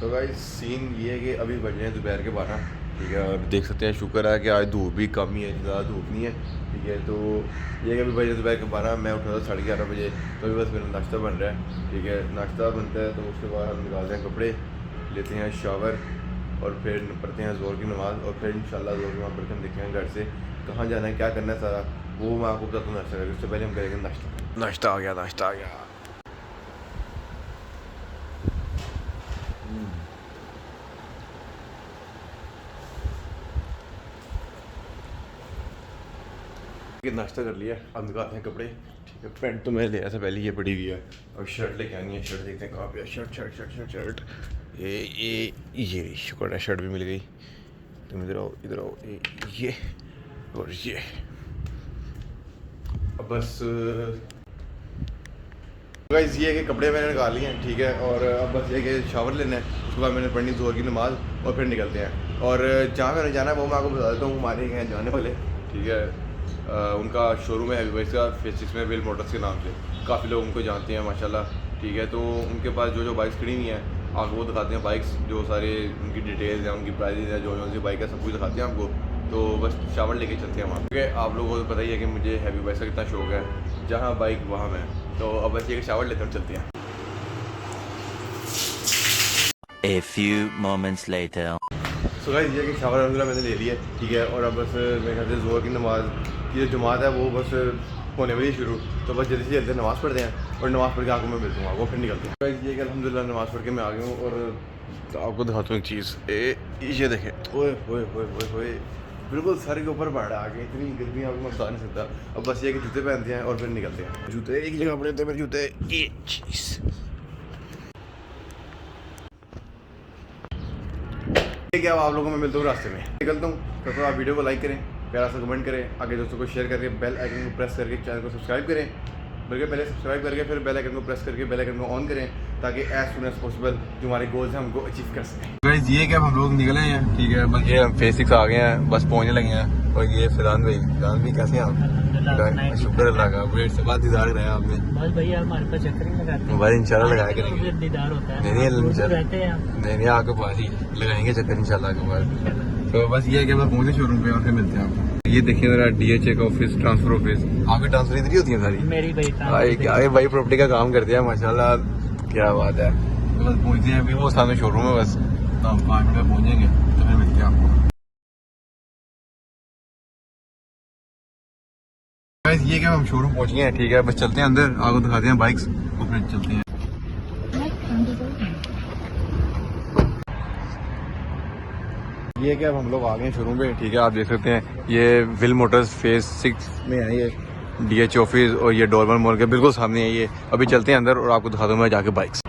तो guys scene ये है कि अभी बज रहे हैं दोपहर के 12। ठीक है, और देख सकते हैं शुक्र है कि आज धूप भी कम ही है, ज़्यादा धूप नहीं है। ठीक है, तो ये कि अभी बज रहे दोपहर के 12। मैं उठा था 11:30 बजे, तो अभी बस मेरा नाश्ता बन रहा है। ठीक है, नाश्ता बनता है तो उसके बाद हम निकालते हैं कपड़े, लेते हैं शावर और फिर पढ़ते हैं ज़ोर की नमाज़, और फिर इंशाल्लाह ज़ोर की नमाज़ पढ़ के हम देखेंगे घर से कहाँ जाना है, क्या करना है सारा वो मैं आपको बताता हूँ। नाश्ता करेंगे, उससे पहले हम करेंगे नाश्ता। नाश्ता आ गया, नाश्ता आ गया। नाश्ता कर लिया, अब निकालते हैं कपड़े। ठीक है, पैंट तो मैंने लिया था पहले, ये पड़ी हुई है। अब शर्ट लेके आनी है, शर्ट देखते हैं कहाँ पे है। Shirt shirt shirt shirt shirt ये शुक्र है शर्ट भी मिल गई। तुम इधर आओ, इधर आओ। ये और ये अब बस गाइस ये कि कपड़े मैंने निकाल लिए हैं। ठीक है, और अब बस ये कि शावर लेना है, उसके बाद मैंने पढ़नी ज़ोर की नमाज़ और फिर निकलते हैं। और जहाँ मैंने जाना है वो मैं आपको बता देता हूँ। हमारे यहाँ जाने वाले, ठीक है, उनका शोरूम है हैवी बाइक्स का फेस 6 में, विल मोटर्स के नाम से। काफ़ी लोग उनको जानते हैं माशाल्लाह। ठीक है, तो उनके पास जो बाइक्स खड़ी हुई हैं आपको वो दिखाते हैं। बाइक्स जो सारे उनकी डिटेल्स हैं, उनकी प्राइजेज हैं, जो सी बाइक है, सब कुछ दिखाते हैं आपको। तो बस शावर लेके चलते हैं वहाँ, क्योंकि आप लोगों को पता ही है कि मुझे हैवी बाइक्स का कितना शौक है। जहाँ बाइक वहाँ मैं, तो अब बस ये शावर लेते हैं, चलते हैं। A few moments later. So guys ये कि शावर अलहमदिल्ला मैंने ले लिया है। ठीक है, और अब बस मेरे ख्याल से ज़ोर की नमाज़ की जो जमात है वो बस होने वाली शुरू। तो बस जल्दी से जल्दी नमाज़ पढ़ते हैं, और नमाज़ पढ़ के आपको मैं मिलता हूँ, आपको फिर निकलते हैं। गाइस ये कि अल्हम्दुलिल्लाह नमाज़ पढ़ के मैं आ गया हूँ, और तो आपको दिखाता हूँ एक चीज़। ये देखें, ओए ओए ओए ओए ओए, बिल्कुल सर के ऊपर बाढ़ आ गई, इतनी गर्मी आपको मैं बता नहीं सकता। अब बस ये कि जूते पहनते हैं और फिर निकलते हैं। जूते एक जगह पड़े होते हैं मेरे जूते, ये चीज़। ठीक है, अब आप लोगों में मिलता हूँ रास्ते में, निकलता हूँ। तो आप वीडियो को लाइक करें, प्यारा सा कमेंट करें, आगे दोस्तों को शेयर करके बेल आइकन को प्रेस करके चैनल को सब्सक्राइब करें। बल्कि पहले सब्सक्राइब करके फिर बेल आइकन को प्रेस करके बेल आइकन को ऑन करें, ताकि एज सुन एज पॉसिबल जो हमारे गोल्स हैं हमको अचीव कर सकें। गाइस ये क्या हम लोग निकले हैं। ठीक है, बस ये हम फेस 6 आ गए हैं, बस पहुँचने लगे हैं। और ये फिदान भाई कैसे हैं आप? शुक्र अल्लाह का, वेट से बाद दीदार कराया आपने। बस भैया हमारे पास चक्कर ही लगाते हैं। मोबाइल इंशाल्लाह लगाया करेंगे, दीदार होता है। नहीं आपके पास ही लगाएंगे चक्कर इंशाल्लाह के बाद। तो बस ये है कि बस पहुंचे शोरूम पे और फिर मिलते हैं आपको। ये देखिए मेरा DHA का ऑफिस, ट्रांसफर ऑफिस। आपकी ट्रांसफर इधर ही होती है सारी? मेरी भाई प्रॉपर्टी का काम करते हैं माशाल्लाह, क्या बात है। तो बस पहुंचे हैं अभी, वो सामने शोरूम है, बस 5 मिनट में पहुंचेंगे तो फिर मिलते हैं आपको। ये क्या हम शोरूम पहुंच गए हैं। ठीक है, बस चलते हैं अंदर, आपको दिखाते हैं बाइक्स और फिर चलते हैं। ये क्या हम लोग आ गए हैं शोरूम पे। ठीक है, आप देख सकते हैं ये विल मोटर्स फेज 6 में है, ये DH ऑफिस, और ये डोरमन मॉल के बिल्कुल सामने है ये। अभी चलते हैं अंदर और आपको दिखाता हूँ मैं जाके बाइक्स।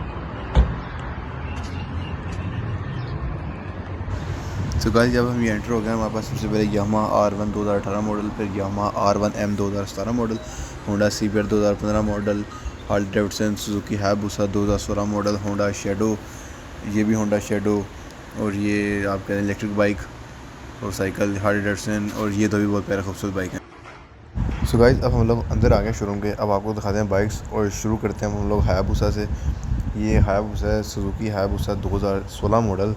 तो गाइस जब हम ये एंटर हो गए, हमारे पास सबसे पहले यामा R1 2018 मॉडल, फिर यामा R1M 2017 model, Honda CBR 2015 model, Harley Davidson Suzuki Hayabusa 2016 model, Honda shadow, ये भी होंडा शेडो, और ये आप कह रहे हैं इलेक्ट्रिक बाइक और साइकिल हार्ले डेविडसन, और ये तो भी बहुत प्यारा खूबसूरत बाइक है। सो गाइस अब हम लोग अंदर आ गए शोरूम के, अब आपको दिखाते हैं बाइक्स, और शुरू करते हैं हम लोग हायाबुसा से। ये हायाबुसा है, सुजुकी हायाबुसा 2016 मॉडल,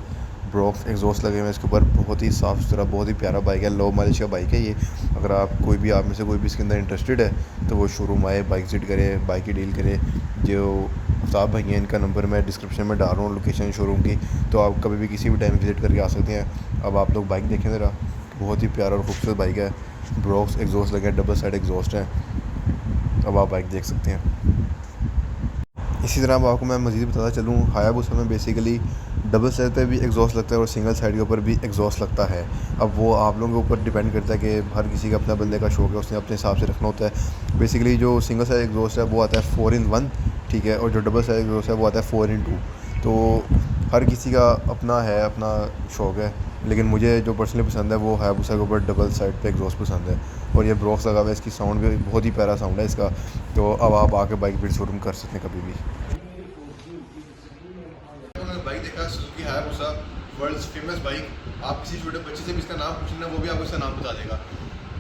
ब्रॉक्स एग्जॉस्ट लगे हुए हैं इसके ऊपर, बहुत ही साफ़ सुथरा, बहुत ही प्यारा बाइक है, लो माइलेज का बाइक है ये। अगर आप में से कोई भी इसके अंदर इंटरेस्टेड है तो वो शोरूम आए, बाइक विजिट करे, बाइक की डील करे। जो साहब भाई हैं, इनका नंबर मैं डिस्क्रिप्शन में डाल रहा हूँ, लोकेशन शोरूम की, तो आप कभी भी किसी भी टाइम विजिट करके आ सकते हैं। अब आप लोग बाइक देखें ज़रा, बहुत ही प्यारा और खूबसूरत बाइक है, ब्रॉक्स एग्जॉस्ट लगे, डबल साइड एग्जॉस्ट है। अब आप बाइक देख सकते हैं। इसी तरह अब आपको मैं मज़ीद बताता चलूँ, हायाबुसा में बेसिकली डबल साइड पे भी एग्जॉस्ट लगता है और सिंगल साइड के ऊपर भी एग्जॉस्ट लगता है। अब वो आप लोगों के ऊपर डिपेंड करता है कि हर किसी का अपना बंदे का शौक है, उसने अपने हिसाब से रखना होता है। बेसिकली जो सिंगल साइड एग्जॉस्ट है वो आता है 4-in-1, ठीक है, और जो डबल साइड एग्जॉस्ट है वो आता है 4-in-2। तो हर किसी का अपना है, अपना शौक है, लेकिन मुझे जो पर्सनली पसंद है वो हायाबुसा के ऊपर डबल साइड पे एग्जॉस्ट पसंद है। और ये ब्रॉक्स लगा हुआ है, इसकी साउंड भी बहुत ही प्यारा साउंड है इसका। तो अब आप आके बाइक भी शोरूम कर सकते हैं कभी भी। बाइक देखा Suzuki Hayabusa, world's famous bike. आप किसी छोटे बच्चे से भी इसका नाम पूछना, वो भी आपको इसका नाम बता देगा।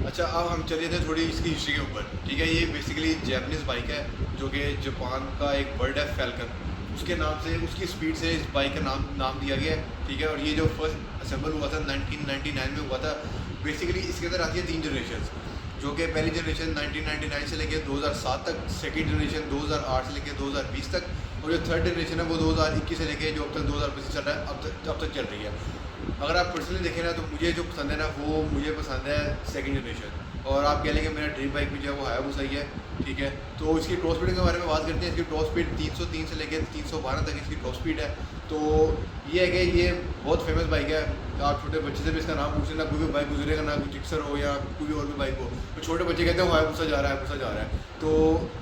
अच्छा, अब हम चले थे थोड़ी इसकी हिस्ट्री के ऊपर। ठीक है, ये बेसिकली जैपनीज़ बाइक है, जो कि जापान का एक बर्ड है फैल्कन, उसके नाम से, उसकी स्पीड से इस बाइक का नाम दिया गया है, ठीक है। और ये जो फर्स्ट असेंबल हुआ था 1999 में हुआ था। बेसिकली इसके अंदर आती है 3 जनरेशन, जो कि पहली जनरेशन 1999 से लेकर 2007 तक, सेकंड जनरेशन 2008 से लेकर 2020 तक, और जो थर्ड जनरेशन है वो 2021 से लेकर जो अब तक 2025 चल रहा है, अब तक चल रही है। अगर आप पर्सनली देखें ना, तो मुझे जो पसंद है ना, वो मुझे पसंद है सेकंड जनरेशन। और आप कह लेंगे मेरा ड्रीम बाइक भी जो है वो हायाबुसा ही है, ठीक है। तो इसकी टॉप स्पीड के बारे में बात करते हैं। इसकी टॉप स्पीड 303 से लेकर 312 तक इसकी टॉप स्पीड है। तो ये है कि ये बहुत फेमस बाइक है। आप छोटे बच्चे से भी इसका नाम पूछ लेना, कोई भी बाइक गुजरेगा ना, कोई जिक्सर हो या कोई भी और भी बाइक हो, तो छोटे बच्चे कहते हैं हायाबुसा जा रहा है, हायाबुसा जा रहा है। तो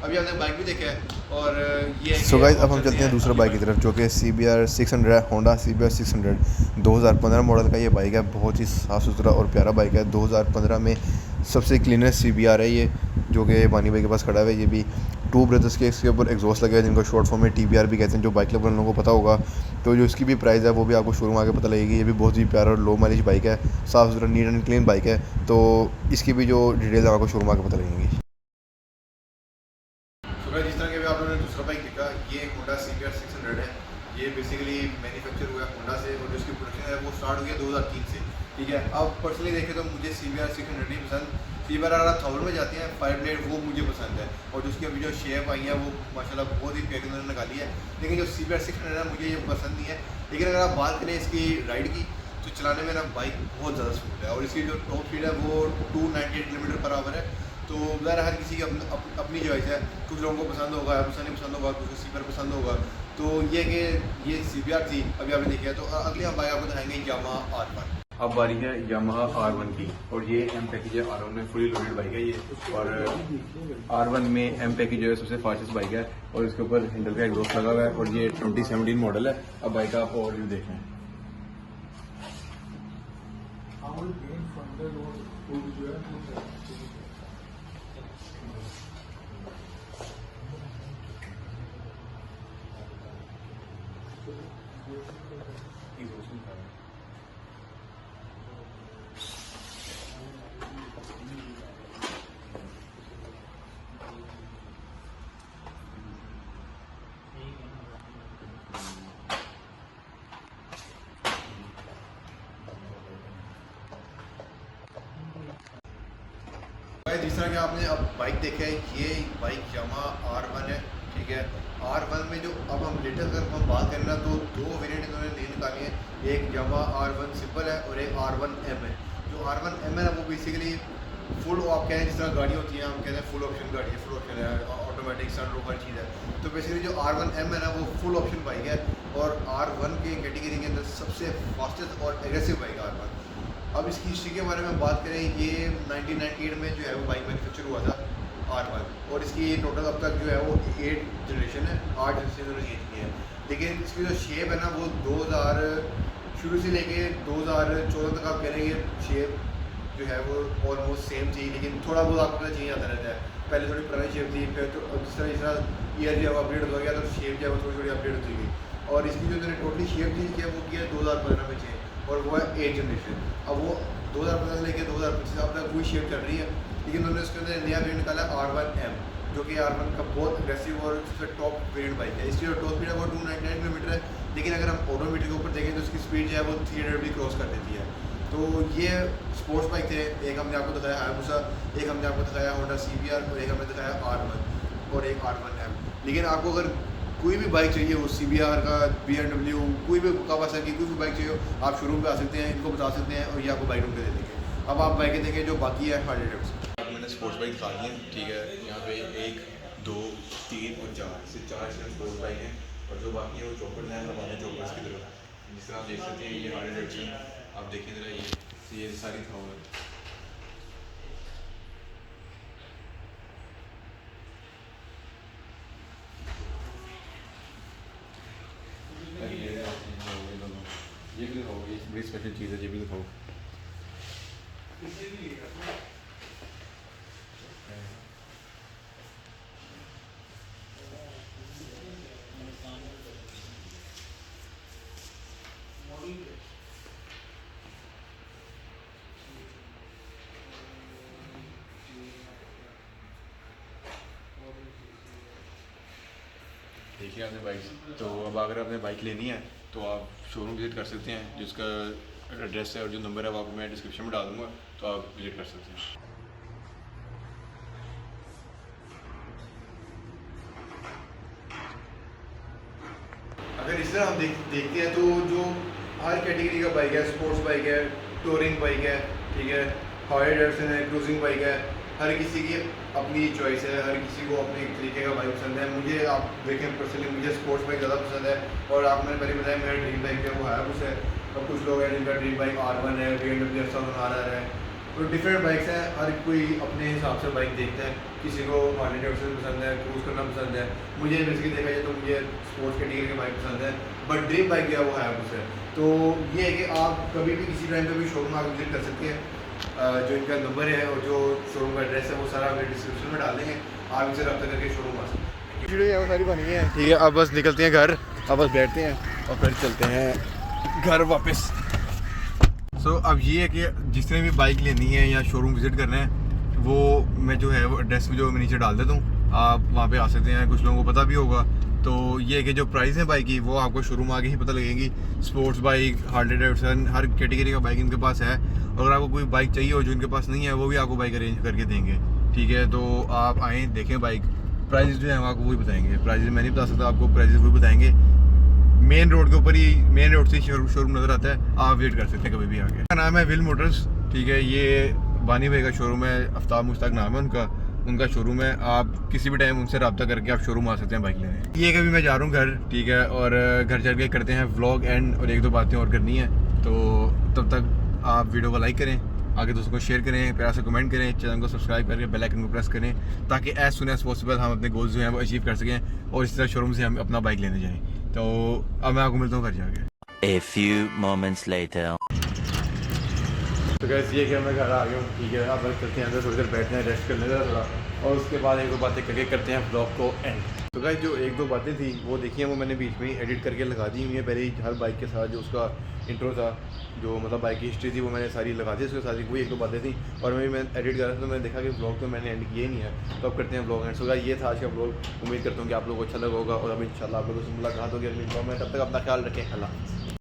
अभी हमने बाइक भी देखा है, और ये सो गाइस अब हम चलते हैं दूसरा बाइक की तरफ, जो कि CBR 600 है, होंडा CBR 600 2015 मॉडल का ये बाइक है। बहुत ही साफ़ सुथरा और प्यारा बाइक है। 2015 में सबसे क्लीनेस्ट CBR है ये, जो कि बानी भाई के पास खड़ा हुआ है। ये भी 2 ब्रदर्स के इसके ऊपर एग्जॉस्ट लगे हैं, जिनको शॉर्ट फॉर्म में TBR भी कहते हैं, जो बाइक लवर लोगों को पता होगा। तो जो इसकी भी प्राइस है वो भी आपको शोरूम आके पता लगेगी। ये भी बहुत ही प्यारा और लो माइलेज बाइक है, साफ़ सुथरा नीट एंड क्लीन बाइक है। तो इसकी भी जो डिटेल्स है आपको शोरूम आके पता लगेंगी। जिस तरह के भी आप लोगों ने दूसरा बाइक देखा, ये होंडा CBR 600 है। ये बेसिकली मैन्युफैक्चर हुआ है होंडा से, और जो इसकी प्रोडक्शन है वो स्टार्ट हुई है 2003 से, ठीक है। अब पर्सनली देखें तो मुझे CBR 600 नहीं पसंद। CBR अगर 1000 में जाती है फायर ब्लेड, वो मुझे पसंद है। और जो उसकी अभी जो शेप आई है वो माशाल्लाह बहुत ही प्यारी उन्होंने निकाली है। लेकिन जो CBR 600 है मुझे ये पसंद नहीं है। लेकिन अगर आप बात करें इसकी राइड की, तो चलाने में ना बाइक बहुत ज़्यादा स्मूथ है। और इसकी जो टॉप स्पीड है वो 298 किलोमीटर पर आवर है। तो ज़रा हर किसी की अपनी चॉइस है। कुछ लोगों को पसंद होगा, हायाबुसा नहीं पसंद होगा, कुछ को CBR पसंद होगा। तो ये कि ये CBR थी, अभी आपने देखी है। तो अगली हम बाइक आपको दिखाएंगे यामाहा R1। अब बारी है यामाहा R1 की, और ये M पैकेज है R1 में, फुली लोडेड बाइक है ये। और R1 में M पैकेज जो है सबसे फास्टेस्ट बाइक है, और इसके ऊपर हैंडल का एग्जॉस्ट लगा हुआ है। और ये 2017 मॉडल है। अब बाइक का आप ओवरव्यू देख रहे हैं। जिस तरह कि आपने अब बाइक देखा है, ये बाइक यामाहा R1 है, ठीक है। R1 में जो अब हम लेटेस्ट अगर हम बात करें ना, तो 2 वेरिएंट इन्होंने ले निकाली है। एक यामाहा R1 सिंपल है और एक R1M है। जो R1M है ना, वो बेसिकली फुल, आप कहें जिस तरह गाड़ी होती है, हम कहते हैं फुल ऑप्शन गाड़ी है, फुल ऑप्शन है, ऑटोमेटिक सनरूफ हर चीज़ है। तो बेसिकली जो R1M है ना, वो फुल ऑप्शन बाइक है, और R1 के कैटेगरी के अंदर सबसे फास्टेस्ट और एग्रेसिव बाइक है R1। अब इसकी हिस्ट्री के बारे में बात करें, ये 1998 में जो है वो बाइक मैन्युफैक्चर हुआ था R1, और इसकी टोटल अब तक जो है वो 8 जनरेशन है, 8 जनरेशन उन्होंने चेंज की है। लेकिन इसकी जो शेप है ना, वो 2000 शुरू से लेके 2014 तक आप कह रहे हैं शेप जो है वो ऑलमोस्ट सेम थी, लेकिन थोड़ा बहुत आपको चेंज आता रहता है। पहले थोड़ी पुरानी शेप थी, फिर तो जिस तरह ईयर जो है वो अपडेट हो गया, तो शेप जो है वो थोड़ी थोड़ी अपडेट होती गई। और इसकी जो उन्होंने टोटली शेप चेंज किया वो किया 2015 में चेंज, और वो है 8 जनरेशन। अब वो 2015 से लेकर 2025 अब तक वही शेप चल रही है। लेकिन उन्होंने उसके अंदर नया वेरिएंट निकाला R1M, जो कि R1 का बहुत अग्रेसिव और सबसे टॉप वेरिएंट बाइक है। इसकी जो टॉप स्पीड है वो 299 किलोमीटर है। लेकिन अगर हम ऑडोमीटर के ऊपर देखें तो उसकी स्पीड जो है वो 300 भी क्रॉस कर देती है। तो ये स्पोर्ट्स बाइक थे। एक हमने आपको दिखाया हायाबुसा, एक हमने आपको दिखाया होंडा CBR, और एक हमने दिखाया R1 और एक R1M। लेकिन आपको अगर कोई भी बाइक चाहिए हो, CBR का, BMW, कोई भी कावासाकी, कोई भी बाइक चाहिए हो, आप शोरूम पे आ सकते हैं, इनको बता सकते हैं, और ये आपको बाइक ढूंढ के दे देंगे। अब आप बाइकें देखें जो बाकी है हार्ले डेविडसन। मैंने स्पोर्ट्स बाइक दिखा दी है, ठीक है। यहाँ पे 1, 2, 3 और 4 से 4 स्पोर्ट्स बाइक हैं, और जो बाकी है वो चौपर हैं हमारे चौपर्स की तरफ। जिस तरह आप देख सकते हैं, ये हार्ले डेविडसन आप देखें ज़रा, ये सारी था हुआ है। ये भी दिखाओ, ये बड़ी स्पेशल चीज़ है, ये भी दिखाओ। देखिए हैं आपने बाइक, तो अब अगर आपने बाइक लेनी है तो आप शोरूम विज़िट कर सकते हैं, जिसका एड्रेस है और जो नंबर है वो आपको मैं डिस्क्रिप्शन में डाल दूँगा, तो आप विज़िट कर सकते हैं। अगर इस तरह हम देखते हैं तो जो हर कैटेगरी का बाइक है, स्पोर्ट्स बाइक है, टूरिंग बाइक है, ठीक है, हार्ले डेविडसन है, क्रूजिंग बाइक है, हर किसी की अपनी चॉइस है, हर किसी को अपने तरीके का बाइक पसंद है। मुझे आप देखें पर्सनली मुझे स्पोर्ट्स बाइक ज़्यादा पसंद है, और आप मैंने पहले बताया मेरा ड्रीम बाइक है वो है उसे, और कुछ लोग हैं जिनका ड्रीम बाइक R1 है, BMW R है, तो डिफरेंट बाइक्स हैं, हर कोई अपने हिसाब से बाइक देखता है। किसी को हार्ले डेविडसन पसंद है, क्रूज़ करना पसंद है, मुझे बेसिकली देखा जाए तो मुझे स्पोर्ट्स कैटेगरी की बाइक पसंद है, बट ड्रीम बाइक जो है वो है उसे। तो ये है कि आप कभी भी किसी टाइम पे भी शोरूम आकर विजिट कर सकते हैं। जो इनका नंबर है और जो शोरूम का एड्रेस है वो सारा मैं डिस्क्रिप्शन में डाल देंगे, आप इनसे रब्ता करके शोरूम आ सकते हैं। वीडियो है वो सारी बनी हुई है, ठीक है। अब बस निकलते हैं घर, अब बस बैठते हैं और फिर चलते हैं घर वापस। सो अब ये है कि जिसने भी बाइक लेनी है या शोरूम विज़िट करना है, वो मैं जो है वो एड्रेस में जो मैं नीचे डाल देता हूँ, आप वहाँ पे आ सकते हैं। कुछ लोगों को पता भी होगा। तो ये है कि जो प्राइस है बाइक की वो आपको शोरूम आके ही पता लगेगी। स्पोर्ट्स बाइक, हार्ले डेविडसन, हर कैटेगरी का बाइक इनके पास है। अगर आपको कोई बाइक चाहिए हो जो इनके पास नहीं है, वो भी आपको बाइक अरेंज करके देंगे, ठीक है। तो आप आएँ, देखें बाइक, प्राइस जो है हम आपको वही बताएंगे। प्राइस मैं नहीं बता सकता आपको, प्राइस वही बताएंगे। मेन रोड के ऊपर ही, मेन रोड से शोरूम नज़र आता है, आप वेट कर सकते हैं कभी भी आगे। मेरा नाम है विल मोटर्स, ठीक है। ये बानी भाई का शोरूम है, आफ्ताब मुश्ताक नाम है उनका शोरूम है। आप किसी भी टाइम उनसे रब्ता करके आप शोरूम आ सकते हैं बाइक लेने। ये कभी मैं जा रहा हूँ घर, ठीक है, और घर चल के करते हैं व्लॉग एंड, और एक दो बातें और करनी है। तो तब तक आप वीडियो को लाइक करें, आगे दोस्तों को शेयर करें, प्यार से कमेंट करें, चैनल को सब्सक्राइब करके बेल आइकन को प्रेस करें, ताकि एज सुन एज पॉसिबल हम अपने गोल्स जो हैं वो अचीव कर सकें और इस तरह शोरूम से हम अपना बाइक लेने जाएँ। तो अब मैं आपको मिलता हूँ घर जाके। A few moments later. तो गैस ये कि मैं घर आ गया हूँ, ठीक है। अब चलते हैं अंदर, थोड़ी देर बैठते हैं, रेस्ट करने जरा थोड़ा, और उसके बाद एक दो बातें करके करते हैं ब्लॉग को एंड। तो गैस जो एक दो बातें थी वो देखिए, वो मैंने बीच में ही एडिट करके लगा दी हुई है। पहले ही हर बाइक के साथ जो उसका इंट्रो था, जो मतलब बाइक की हिस्ट्री थी, वो मैंने सारी लगा दी उसके साथ ही। वही एक दो बातें थी, और मैं एडिट कर रहा था तो मैंने देखा कि ब्लॉग तो मैंने एंड किया ही नहीं है। तो अब करते हैं ब्लॉग एंड। सो गाइस ये था आज का ब्लॉग। उम्मीद करता हूँ कि आप लोगों को अच्छा लगा होगा, और अब इंशाल्लाह आप लोगों से मुलाकात होगी अगले ब्लॉग में। तब तक अपना ख्याल रखें। अल्लाह।